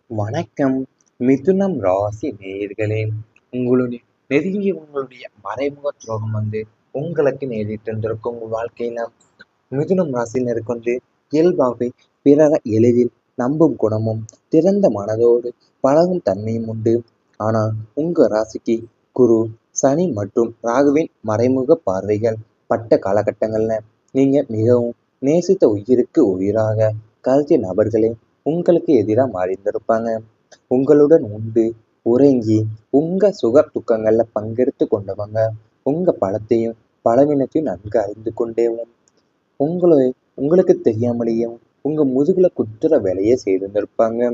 வணக்கம். மிதுனம் ராசி நேயர்களே, உங்களுடைய உங்களுடைய மறைமுக துரோகம் உங்களுக்கு நேரிட்டு இருந்திருக்கும் உங்க வாழ்க்கையில. மிதுனம் ராசினருக்கு இயல்பாகவே பிறரை எளிதில் நம்பும் குணமும் திறந்த மனதோடு பழகும் தன்மையும் உண்டு. ஆனால் உங்க ராசிக்கு குரு, சனி மற்றும் ராகுவின் மறைமுக பார்வைகள் பட்ட காலகட்டங்கள்ல நீங்க மிகவும் நேசித்த உயிருக்கு உயிராக கருதிய நபர்களே உங்களுக்கு எதிராக மாறியிருந்திருப்பாங்க. உங்களுடன் உண்டு உறங்கி உங்க சுக துக்கங்கள்ல பங்கெடுத்து கொண்டவங்க உங்க பலத்தையும் பலவீனத்தையும் நன்கு அறிந்து கொண்டேவும் உங்களை உங்களுக்கு தெரியாமலேயும் உங்க முதுகுல குத்துற வேலையை செய்திருந்திருப்பாங்க.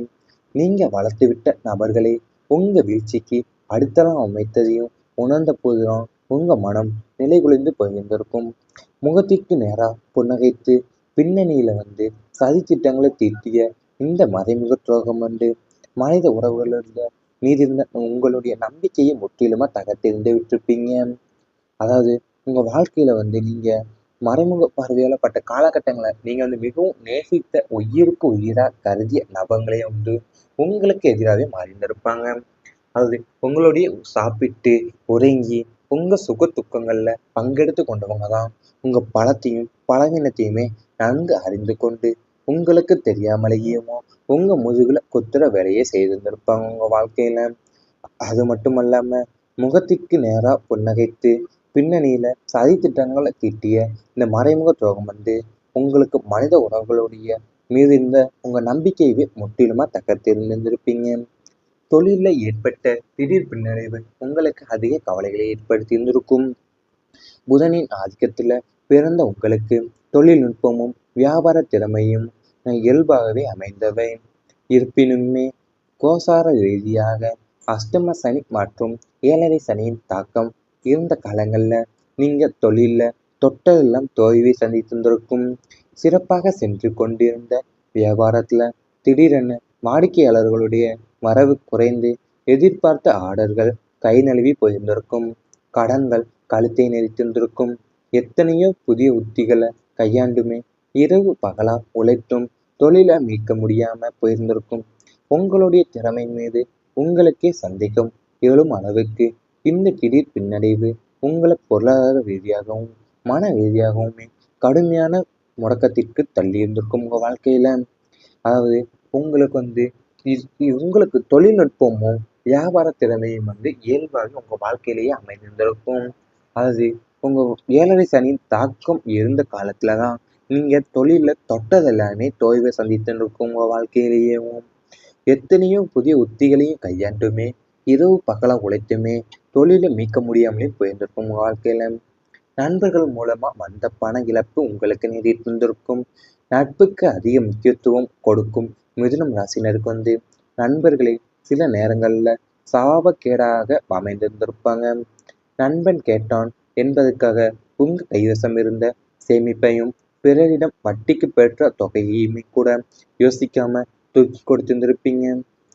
நீங்க வளர்த்து விட்ட நபர்களே உங்க வீழ்ச்சிக்கு அடித்தளம் அமைத்ததையும் உணர்ந்த போதுதான் உங்க மனம் நிலைகுலைந்து போயிருந்திருக்கும். முகத்திற்கு நேரா புன்னகைத்து பின்னணியில சதி திட்டங்களை தீட்டிய இந்த மறைமுக துரோகம் மனித உறவுகளில் மீதிருந்த உங்களுடைய நம்பிக்கையை முற்றிலுமா தகர்த்தெறிந்து விட்டிருப்பீங்க. அதாவது உங்க வாழ்க்கையில நீங்க மறைமுக பார்வையால பட்ட காலகட்டங்களை நீங்க மிகவும் நேசித்த உயிருக்கு உயிரா கருதிய நபங்களே உங்களுக்கு எதிராகவே மாறியிருந்திருப்பாங்க. அதாவது உங்களுடைய சாப்பிட்டு உறங்கி உங்க சுக துக்கங்கள்ல பங்கெடுத்து கொண்டவங்க தான் உங்க பலத்தையும் பலவீனத்தையுமே நன்கு அறிந்து கொண்டு உங்களுக்கு தெரியாமலேயுமோ உங்க முதுகுல குத்துற வேலையை செய்திருந்திருப்பாங்க உங்க வாழ்க்கையில. அது மட்டும் அல்லாம முகத்திற்கு நேரா புன்னகைத்து பின்னணியில சதி திட்டங்களை தீட்டிய இந்த மறைமுக துரோகம் உங்களுக்கு மனித உறவுகளுடைய மீது இருந்த உங்க நம்பிக்கையவே முற்றிலுமா தகர்த்திருந்திருப்பீங்க. தொழில ஏற்பட்ட திடீர் பின்னடைவு உங்களுக்கு அதிக கவலைகளை ஏற்படுத்தி இருந்திருக்கும். புதனின் ஆதிக்கத்துல பிறந்த உங்களுக்கு தொழில்நுட்பமும் வியாபார திறமையும் இயல்பாகவே அமைந்தவை. இருப்பினுமே கோசார ரீதியாக அஷ்டம சனி மற்றும் ஏழரை சனியின் தாக்கம் இருந்த காலங்கள்ல நீங்க தொழில தொட்டதெல்லாம் தோல்வி சந்தித்திருந்திருக்கும். சிறப்பாக சென்று கொண்டிருந்த வியாபாரத்துல திடீரென வாடிக்கையாளர்களுடைய வரவு குறைந்து எதிர்பார்த்த ஆர்டர்கள் கை நழுவி போயிருந்திருக்கும். கடன்கள் கழுத்தை நெரித்திருந்திருக்கும். எத்தனையோ புதிய உத்திகளை கையாண்டுமே இரவு பகலா உழைத்தும் தொழிலை மீட்க முடியாம போயிருந்திருக்கும். உங்களுடைய திறமை மீது உங்களுக்கே சந்தேகம் எழும் அளவுக்கு இந்த திடீர் பின்னடைவு உங்களை பொருளாதார ரீதியாகவும் மன ரீதியாகவுமே கடுமையான முடக்கத்திற்கு தள்ளி இருந்திருக்கும் உங்க வாழ்க்கையில. அதாவது உங்களுக்கு உங்களுக்கு தொழில்நுட்பமும் வியாபார திறமையும் இயல்பாக உங்க வாழ்க்கையிலேயே அமைந்திருந்திருக்கும். அதாவது உங்க ஏழரை சனியின் தாக்கம் இருந்த காலத்துலதான் நீங்க தொழில தொட்டதெல்லாமே தோல்வி சந்தித்திருக்கும் உங்க வாழ்க்கையிலேயும். எத்தனையோ புதிய உத்திகளையும் கையாண்டுமே இரவு பகலா உழைத்துமே தொழிலை மீட்க முடியாமலே போயிருந்திருக்கும் உங்க வாழ்க்கையில. நண்பர்கள் மூலமா வந்த பண இழப்பு உங்களுக்கு நேரிட்டிருந்திருக்கும். நட்புக்கு அதிக முக்கியத்துவம் கொடுக்கும் மிதுனம் ராசினருக்கு நண்பர்களை சில நேரங்கள்ல சாபக்கேடாக அமைந்திருந்திருப்பாங்க. நண்பன் கேட்டான் என்பதற்காக உங்க கைவசம் இருந்த சேமிப்பையும் பிறரிடம் வட்டிக்கு பெற்ற தொகையுமே கூட யோசிக்காம தூக்கி கொடுத்திருந்திருப்பீங்க.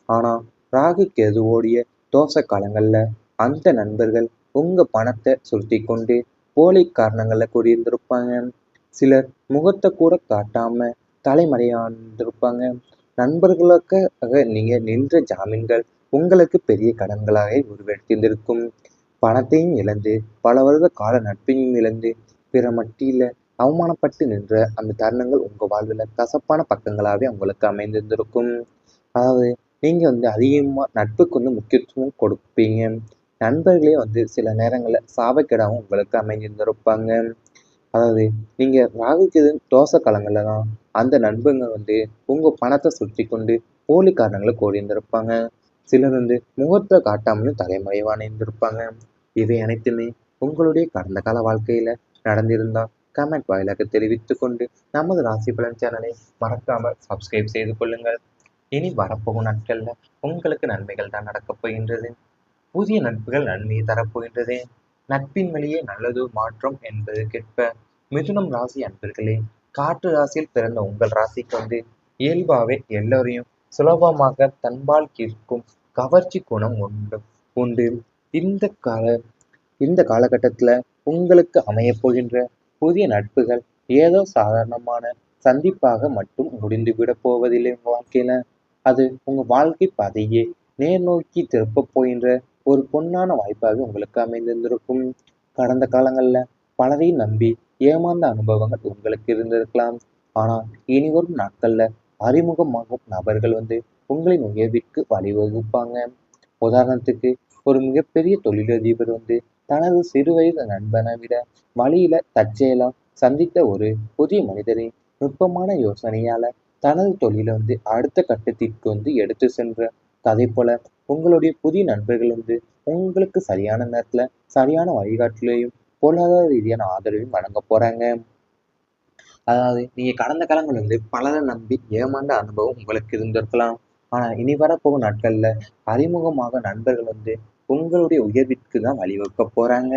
ஆனா ராகு கேதுவோடைய தோச காலங்கள்ல அந்த நண்பர்கள் உங்க பணத்தை சுருட்டி கொண்டு போலி காரணங்களை கூறியிருந்திருப்பாங்க. சிலர் முகத்தை கூட காட்டாம தலைமறையாண்டிருப்பாங்க. நண்பர்களுக்காக நீங்க நின்ற ஜாமீன்கள் உங்களுக்கு பெரிய கடன்களாக உருவெடுத்திருந்திருக்கும். பணத்தையும் இழந்து பல வருட கால நட்பையும் இழந்து பிற மட்டியில அவமானப்பட்டு நின்ற அந்த தருணங்கள் உங்க வாழ்வில் கசப்பான பக்கங்களாகவே உங்களுக்கு அமைந்திருந்திருக்கும். அதாவது நீங்க அதிகமா நட்புக்கு முக்கியத்துவம் கொடுப்பீங்க. நண்பர்களே சில நேரங்களில் சாபக்கேடாகவும் உங்களுக்கு அமைந்திருந்திருப்பாங்க. அதாவது நீங்க ராகுக்கு தோசை காலங்கள்ல தான் அந்த நண்பங்க உங்க பணத்தை சுற்றி கொண்டு போலி காரணங்களை கூறியிருந்திருப்பாங்க. சிலர் முகத்தை காட்டாமலும் தலைமறைவான இருந்திருப்பாங்க. இவை அனைத்துமே உங்களுடைய கடந்த கால வாழ்க்கையில நடந்திருந்தா கமெண்ட் வாயிலாக தெரிவித்துக் கொண்டு நமது ராசி பலன் சேனலை மறக்காமல் சப்ஸ்கிரைப் செய்து கொள்ளுங்கள். இனி வரப்போகும் நாட்கள்ல உங்களுக்கு நன்மைகள் தான் நடக்கப் போகின்றது. புதிய நட்புகள் நன்மையை தரப்போகின்றது. நட்பின் வழியே நல்லது மாற்றம் என்பதற்கேற்ப மிதுனம் ராசி அன்பர்களே, காற்று ராசியில் பிறந்த உங்கள் ராசிக்கு இயல்பாவே எல்லோரையும் சுலபமாக தன்பால் ஈர்க்கும் கவர்ச்சி குணம் உண்டு. இந்த கால இந்த காலகட்டத்துல உங்களுக்கு அமையப் போகின்ற புதிய நட்புகள் ஏதோ சாதாரணமான சந்திப்பாக மட்டும் முடிந்துவிடப் போவதில்லை உங்க வாழ்க்கையில. அது உங்க வாழ்க்கை பாதையே நேர் நோக்கி திருப்பப் போகின்ற ஒரு பொன்னான வாய்ப்பாக உங்களுக்கு அமைந்திருந்திருக்கும். கடந்த காலங்கள்ல பலரையும் நம்பி ஏமாந்த அனுபவங்கள் உங்களுக்கு இருந்திருக்கலாம். ஆனா இனிவரும் நாட்கள்ல அறிமுகமாகும் நபர்கள் உங்களின் உயர்விற்கு வழிவகுப்பாங்க. உதாரணத்துக்கு ஒரு மிகப்பெரிய தொழிலதிபர் தனது சிறுவயது நண்பனை விட வழியில தற்செயலா சந்தித்த ஒரு புதிய மனிதரின் நுட்பமான யோசனையால தனது தொழிலை அடுத்த கட்டத்திற்கு எடுத்து சென்ற கதை போல உங்களுடைய புதிய நண்பர்கள் உங்களுக்கு சரியான நேரத்துல சரியான வழிகாட்டலையும் பொருளாதார ரீதியான ஆதரவையும் வழங்க போறாங்க. அதாவது நீங்க கடந்த காலங்கள் பலரை நம்பி ஏமாந்த அனுபவம் உங்களுக்கு இருந்திருக்கலாம். ஆனா இனி வரப்போகும் நாட்கள்ல அறிமுகமாக நண்பர்கள் உங்களுடைய உயர்விற்கு தான் வழிவகுக்க போறாங்க.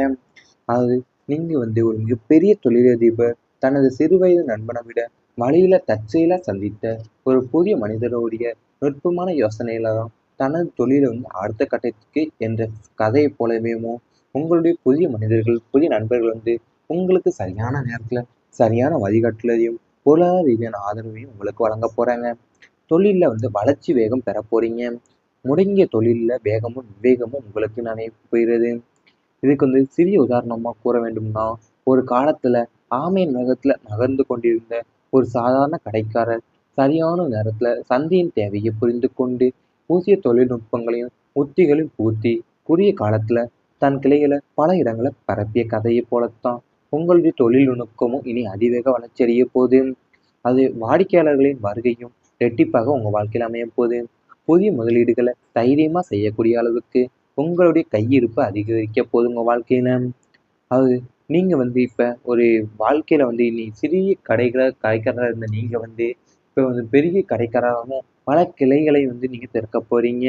அதாவது நீங்க ஒரு மிகப்பெரிய தொழிலதிபர் தனது சிறுவயது நண்பனை விட வழியில தற்செயலா சந்தித்த ஒரு புதிய மனிதருடைய நுட்பமான யோசனையில தான் தனது தொழிலை அடுத்த கட்டத்துக்கு என்ற கதையை போலவேமோ உங்களுடைய புதிய மனிதர்கள் புதிய நண்பர்கள் உங்களுக்கு சரியான நேரத்துல சரியான வழிகாட்டுதலையும் பொருளாதார ரீதியான ஆதரவையும் உங்களுக்கு வழங்க போறாங்க. தொழில்ல வளர்ச்சி வேகம் பெற போறீங்க. முடங்கிய தொழில்ல வேகமும் விவேகமும் உங்களுக்கு போயிடுது. இதுக்கு சிறிய உதாரணமா கூற வேண்டும்னா, ஒரு காலத்துல ஆமையின் வேகத்துல நகர்ந்து கொண்டிருந்த ஒரு சாதாரண கடைக்காரர் சரியான நேரத்துல சந்தையின் தேவையை புரிந்து கொண்டு புதிய தொழில்நுட்பங்களையும் உத்திகளையும் பூர்த்தி குறுகிய காலத்துல தன் கிளைகளை பல இடங்களை பரப்பிய கதையை போலத்தான் உங்களுடைய தொழில் நுணுக்கமும் இனி அதிவேக வளர்ச்சி அடைய போகுது. அது வாடிக்கையாளர்களின் வருகையும் ரெட்டிப்பாக உங்க வாழ்க்கையில் அமைய போகுது. புதிய முதலீடுகளை தைரியமா செய்யக்கூடிய அளவுக்கு உங்களுடைய கையிருப்பு அதிகரிக்க போகுது உங்க வாழ்க்கையில. அது நீங்க இப்ப ஒரு வாழ்க்கையில இனி சிறிய கடைக்காரரா இருந்த நீங்க இப்ப பெரிய கடைக்காரராகவும் பல கிளைகளை நீங்க திறக்க போறீங்க.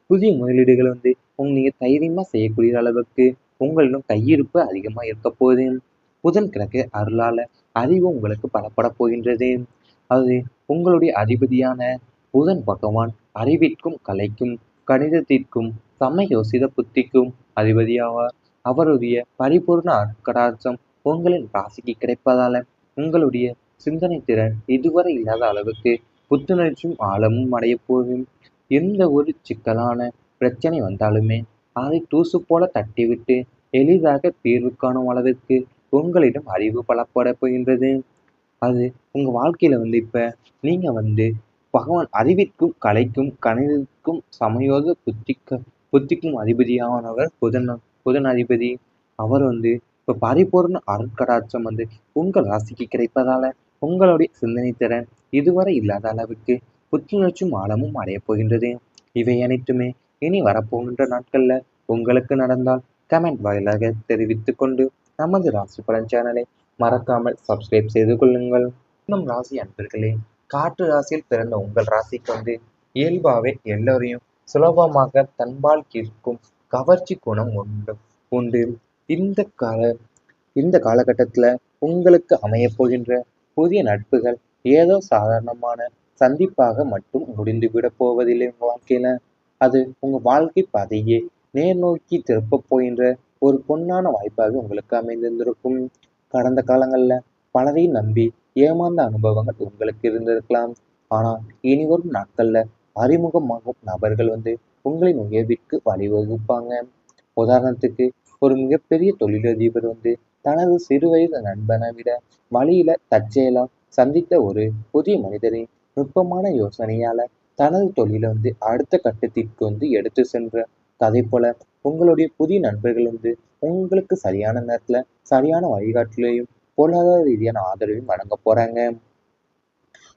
புதிய முதலீடுகளை நீங்க தைரியமா செய்யக்கூடிய அளவுக்கு உங்களிடம் கையிருப்பு அதிகமா இருக்க போகுது. புதன் கிழக்கு அருளால அறிவு உங்களுக்கு பலப்பட போகின்றது. அது உங்களுடைய அதிபதியான புதன் பகவான் அறிவிற்கும் கலைக்கும் கணிதத்திற்கும் சமயோசித புத்திக்கும் அதிபதியாவார். அவருடைய பரிபூர்ண அருட்கடாட்சம் உங்களின் ராசிக்கு கிடைப்பதால உங்களுடைய சிந்தனை திறன் இதுவரை இல்லாத அளவுக்கு புத்துணர்ச்சியும் ஆழமும் அடைய போகும். எந்த ஒரு சிக்கலான பிரச்சனை வந்தாலுமே அதை தூசு போல தட்டிவிட்டு எளிதாக தீர்வு காணும் அளவிற்கு உங்களிடம் அறிவு பலப்பட போகின்றது. அது உங்க வாழ்க்கையில இப்ப நீங்க பகவான் அறிவிற்கும் கலைக்கும் கணிதத்துக்கும் சமயோக புத்திக்கும் அதிபதியானவர் புதன் புதன் அதிபதி. அவர் இப்ப பரிபூர்ண அருட்கடாட்சம் உங்கள் ராசிக்கு கிடைப்பதால உங்களுடைய சிந்தனை திறன் இதுவரை இல்லாத அளவுக்கு புத்துணர்ச்சியும் ஆழமும் அடைய போகின்றது. இவை அனைத்துமே இனி வரப்போகின்ற நாட்கள்ல உங்களுக்கு நடந்தால் கமெண்ட் வாயிலாக தெரிவித்துக் கொண்டு நமது ராசி பலன் சேனலை மறக்காமல் சப்ஸ்கிரைப் செய்து கொள்ளுங்கள். இன்னும் ராசி அன்பர்களே, காற்று ராசியில் பிறந்த உங்கள் ராசிக்கு இயல்பாவே எல்லோரையும் சுலபமாக தன்பால் ஈர்க்கும் கவர்ச்சி குணம் உண்டு. இந்த கால இந்த காலகட்டத்துல உங்களுக்கு அமையப் போகின்ற புதிய நட்புகள் ஏதோ சாதாரணமான சந்திப்பாக மட்டும் முடிந்துவிடப் போவதில்லை உங்க வாழ்க்கையில. அது உங்க வாழ்க்கை பாதையே நேர் நோக்கி திருப்பப் போகின்ற ஒரு பொன்னான வாய்ப்பாக உங்களுக்கு அமைந்திருந்திருக்கும். கடந்த காலங்கள்ல பலரையும் நம்பி ஏமாந்த அனுபவங்கள் உங்களுக்கு இருந்திருக்கலாம். ஆனா இனிவரும் நாட்கள்ல அறிமுகமாகும் நபர்கள் உங்களின் உயர்விற்கு வழிவகுப்பாங்க. உதாரணத்துக்கு ஒரு மிகப்பெரிய தொழிலதிபர் தனது சிறுவயது நண்பனை விட வழியில தற்செயலா சந்தித்த ஒரு புதிய மனிதரின் நுட்பமான யோசனையால தனது தொழிலை அடுத்த கட்டத்திற்கு எடுத்து சென்ற கதை போல உங்களுடைய புதிய நண்பர்கள் உங்களுக்கு சரியான நேரத்துல சரியான வழிகாட்டலையும் பொருளாதார ரீதியான ஆதரவையும் வழங்க போறாங்க.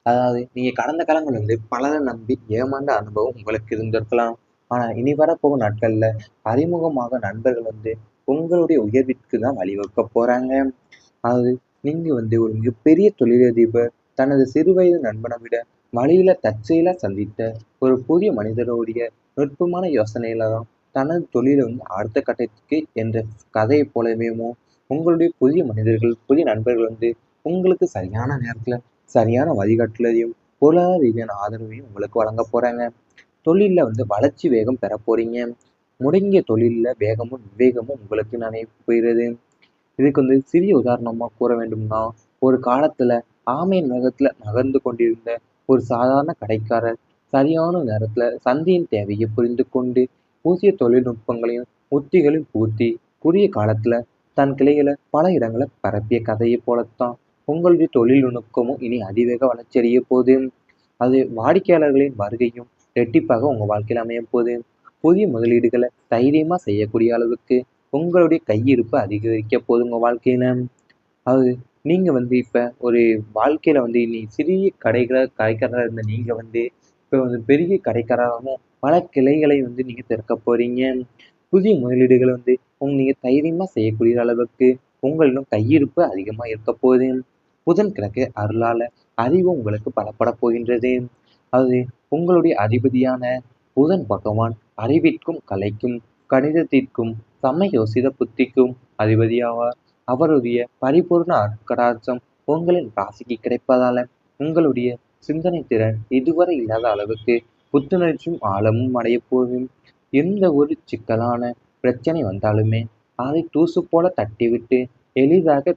அதாவது நீங்க கடந்த காலங்கள் பலரை நம்பி ஏமாந்த அனுபவம் உங்களுக்கு இருந்திருக்கலாம். ஆனா இனி வரப்போகும் நாட்கள்ல அறிமுகமாக நண்பர்கள் உங்களுடைய உயர்விற்கு தான் வழிவகுக்க போறாங்க. அதாவது நீங்க ஒரு மிகப்பெரிய தொழிலதிபர் தனது சிறுவயது நண்பனை விட வழியில தற்செயலா சந்தித்த ஒரு புதிய மனிதருடைய நுட்பமான யோசனையில தான் தனது தொழிலை அடுத்த கட்டத்துக்கு என்ற கதையை போலவேமோ உங்களுடைய புதிய மனிதர்கள் புதிய நண்பர்கள் உங்களுக்கு சரியான நேரத்துல சரியான வழிகாட்டுதலையும் பொருளாதார ரீதியான ஆதரவையும் உங்களுக்கு வழங்க போறாங்க. தொழில்ல வளர்ச்சி வேகம் பெற போறீங்க. முடங்கிய தொழில்ல வேகமும் விவேகமும் உங்களுக்கு போயிடுது. இதுக்கு சிறிய உதாரணமா கூற வேண்டும்னா, ஒரு காலத்துல ஆமையின் வேகத்துல நகர்ந்து கொண்டிருந்த ஒரு சாதாரண கடைக்காரர் சரியான நேரத்துல சந்தையின் தேவையை புரிந்து கொண்டு புதிய தொழில்நுட்பங்களையும் உத்திகளையும் பூர்த்தி குறுகிய காலத்துல தன் கிளைகளை பல இடங்களை பரப்பிய கதையை போலத்தான் உங்களுடைய தொழில்நுட்பமும் இனி அதிவேக வளர்ச்சியடைய போகுது. அது வாடிக்கையாளர்களின் வருகையும் ரெட்டிப்பாக உங்க வாழ்க்கையில அமைய போகுது. புதிய முதலீடுகளை தைரியமா செய்யக்கூடிய அளவுக்கு உங்களுடைய கையிருப்பு அதிகரிக்க போகுது உங்க வாழ்க்கையில. அது நீங்க இப்ப ஒரு வாழ்க்கையில இனி சிறிய கடைக்காரரா இருந்த நீங்க இப்ப பெரிய கடைக்காரராகவும் பல கிளைகளை நீங்க திறக்க போறீங்க. புதிய முதலீடுகளை நீங்க தைரியமா செய்யக்கூடிய அளவுக்கு உங்களிடம் கையிருப்பு அதிகமா இருக்க போகுது. புதன் கிழக்கு அருளால அறிவு உங்களுக்கு பலப்பட போகின்றது. அது உங்களுடைய அதிபதியான புதன் பகவான் அறிவிற்கும் கலைக்கும் கணிதத்திற்கும் சமயோசித புத்திக்கும் அதிபதியாவார். அவருடைய பரிபூர்ண அருட்கடாட்சம் உங்களின் ராசிக்கு கிடைப்பதால உங்களுடைய சிந்தனை திறன் இதுவரை இல்லாத அளவுக்கு புத்துணர்ச்சியும் ஆழமும் அடைய போகும். எந்த ஒரு சிக்கலான பிரச்சனை வந்தாலுமே அதை தூசு போல தட்டிவிட்டு எளிதாக